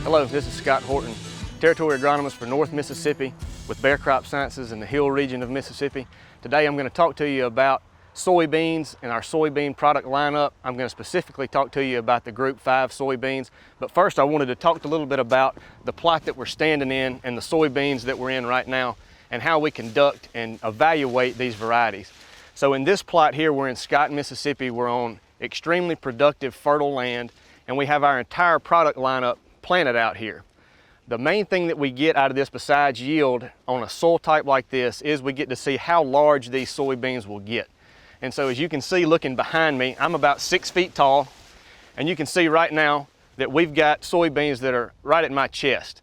Hello, this is Scott Horton, Territory Agronomist for North Mississippi with Bayer Crop Sciences in the Hill region of Mississippi. Today I'm going to talk to you about soybeans and our soybean product lineup. I'm going to specifically talk to you about the Group 5 soybeans. But first I wanted to talk a little bit about the plot that we're standing in and the soybeans that we're in right now and how we conduct and evaluate these varieties. So in this plot here, we're in Scott, Mississippi. We're on extremely productive, fertile land, and we have our entire product lineup planted out here. The main thing that we get out of this besides yield on a soil type like this is we get to see how large these soybeans will get. And so as you can see looking behind me, I'm about 6 feet tall, and you can see right now that we've got soybeans that are right at my chest.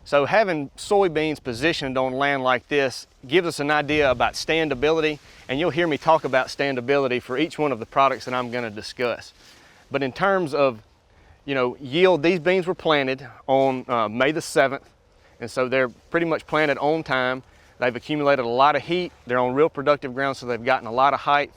So having soybeans positioned on land like this gives us an idea about standability, and you'll hear me talk about standability for each one of the products that I'm going to discuss. But in terms of yield, these beans were planted on May the 7th, and so they're pretty much planted on time. They've accumulated a lot of heat. They're on real productive ground, so they've gotten a lot of height.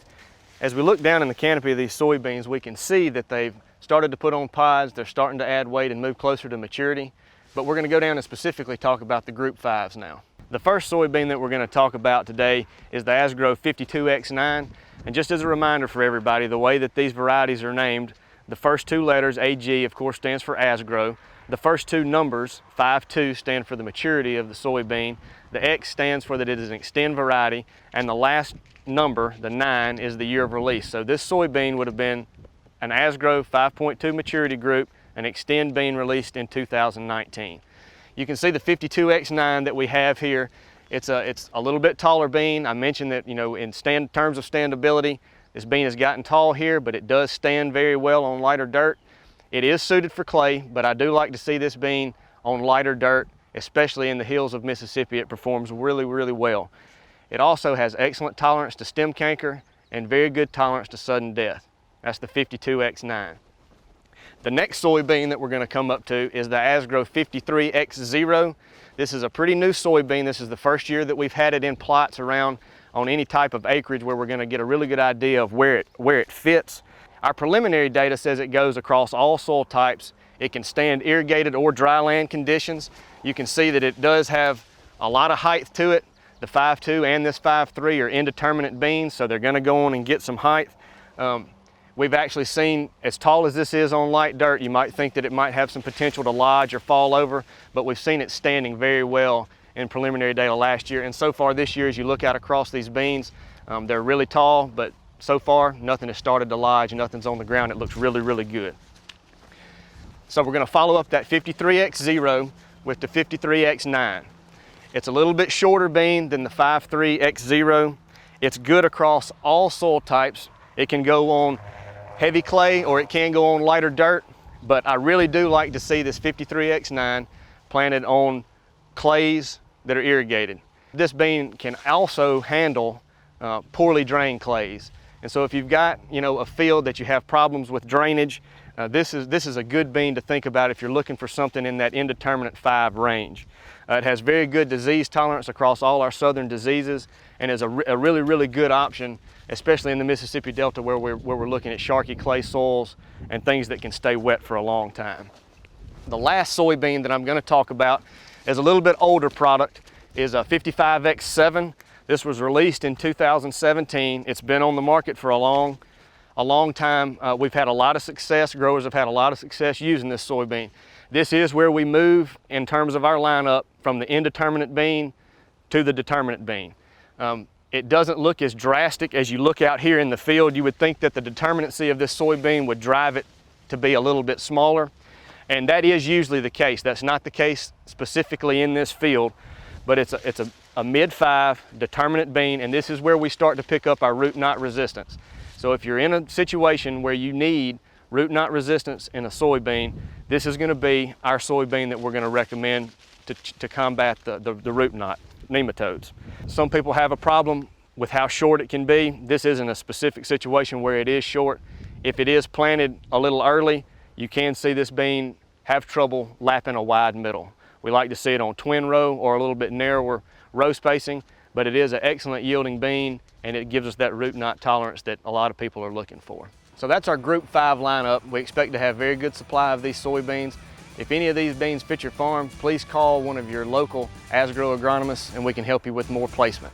As we look down in the canopy of these soybeans, we can see that they've started to put on pods. They're starting to add weight and move closer to maturity. But we're going to go down and specifically talk about the Group 5s now. The first soybean that we're going to talk about today is the Asgrow 52X9. And just as a reminder for everybody, the way that these varieties are named, the first two letters, AG, of course, stands for Asgrow. The first two numbers, 5-2, stand for the maturity of the soybean. The X stands for that it is an Xtend variety. And the last number, the 9, is the year of release. So this soybean would have been an Asgrow 5.2 maturity group, an Xtend bean released in 2019. You can see the 52X9 that we have here. It's a little bit taller bean. I mentioned that, in terms of standability, this bean has gotten tall here, but it does stand very well on lighter dirt. It is suited for clay, but I do like to see this bean on lighter dirt, especially in the hills of Mississippi. It performs really, really well. It also has excellent tolerance to stem canker and very good tolerance to sudden death. That's the 52X9. The next soybean that we're going to come up to is the Asgrow 53X0. This is a pretty new soybean. This is the first year that we've had it in plots around on any type of acreage where we're going to get a really good idea of where it fits. Our preliminary data says it goes across all soil types. It can stand irrigated or dry land conditions. You can see that it does have a lot of height to it. The 5.2 and this 5.3 are indeterminate beans, so they're going to go on and get some height. We've actually seen, as tall as this is on light dirt, you might think that it might have some potential to lodge or fall over, but we've seen it standing very well in preliminary data last year. And so far this year, as you look out across these beans, they're really tall, but so far nothing has started to lodge, nothing's on the ground. It looks really, really good. So we're going to follow up that 53X0 with the 53X9. It's a little bit shorter bean than the 53X0. It's good across all soil types. It can go on heavy clay or it can go on lighter dirt, but I really do like to see this 53X9 planted on clays that are irrigated. This bean can also handle poorly drained clays. And so if you've got a field that you have problems with drainage, this is a good bean to think about if you're looking for something in that indeterminate 5 range. It has very good disease tolerance across all our southern diseases and is a really, really good option, especially in the Mississippi Delta where we're looking at sharky clay soils and things that can stay wet for a long time. The last soybean that I'm going to talk about is a little bit older product, is a 55X7. This was released in 2017. It's been on the market for a long time. We've had a lot of success. Growers have had a lot of success using this soybean. This is where we move in terms of our lineup from the indeterminate bean to the determinate bean. It doesn't look as drastic as you look out here in the field. You would think that the determinacy of this soybean would drive it to be a little bit smaller, and that is usually the case. That's not the case specifically in this field, but it's a mid-5 determinate bean, and this is where we start to pick up our root knot resistance. So if you're in a situation where you need root knot resistance in a soybean, this is going to be our soybean that we're going to recommend to combat the root knot nematodes. Some people have a problem with how short it can be. This isn't a specific situation where it is short. If it is planted a little early, you can see this bean have trouble lapping a wide middle. We like to see it on twin row or a little bit narrower row spacing, but it is an excellent yielding bean and it gives us that root knot tolerance that a lot of people are looking for. So that's our Group 5 lineup. We expect to have very good supply of these soybeans. If any of these beans fit your farm, please call one of your local Asgrow agronomists and we can help you with more placement.